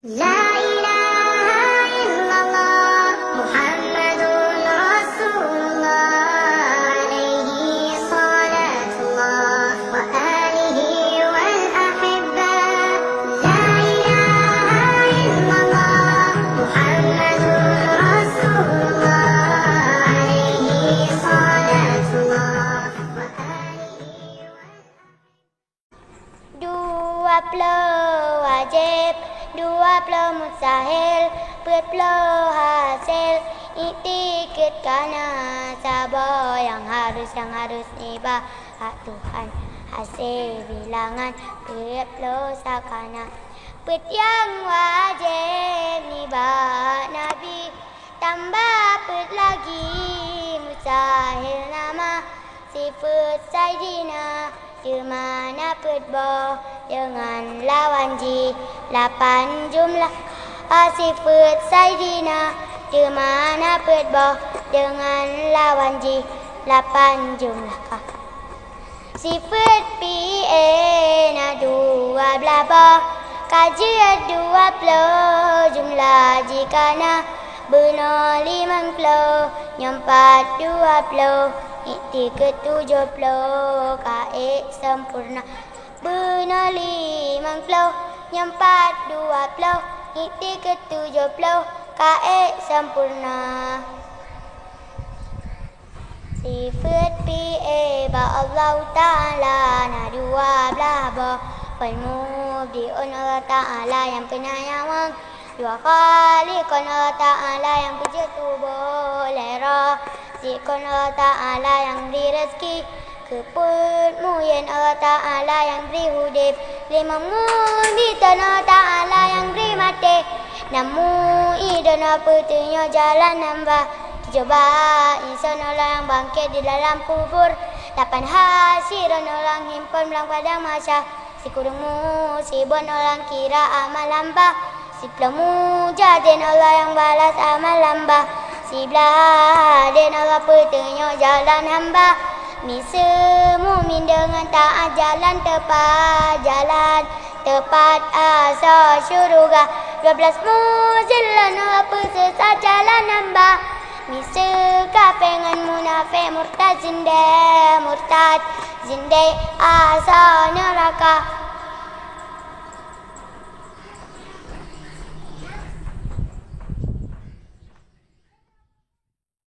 La ilaha illallah Muhammadun Rasulullah alaihi salatullah wa alihi wal ahibbah. La ilaha illallah Muhammadun Rasulullah alaihi salatullah wa alihi wal Dua puluh wajib, dua puluh mustahil, 40 hasil. Iktikad kana sabar yang harus ibadah Tuhan. Hasil bilangan 40 sakana. Yang wajib nibat Nabi, tambah lagi mustahil nama sifat Sayyidina. Mana putbah dengan lawan ji 8 jumlah sifat Sayyidina. Mana putbah dengan lawan ji 8 jumlah sifat na 12 bah kajian 20 jumlah jikana benar 50 nyempat 20 Iktikad 70 kaik sempurna benar 50 nyempat 20 Iktikad 70 kaik sempurna. Sifat ba Allah Ta'ala na 12 bah Al-Mubdi'un Allah Ta'ala yang penyayang, dua Khaliqun Allah Ta'ala yang pencetus boleh Zikun Allah Ta'ala yang beri rezeki, Keputmuyan Allah Ta'ala yang beri hudib, Lima Mubitan Allah Ta'ala yang beri mati, Namu idun petunjuk jalan nambah, 7 insan Allah yang bangkit di dalam kubur, 8 hasiran orang himpun belang pada masa, 10 musibun orang kira amal hamba, 10 mujadin Allah yang balas amal hamba, 11 dan Allah petunjuk jalan hamba. Mu'min dengan taat jalan tepat asal syurga. 12 muzillan Allah pesesat jalan hamba. Kapengan munafik murtad zindai asal neraka.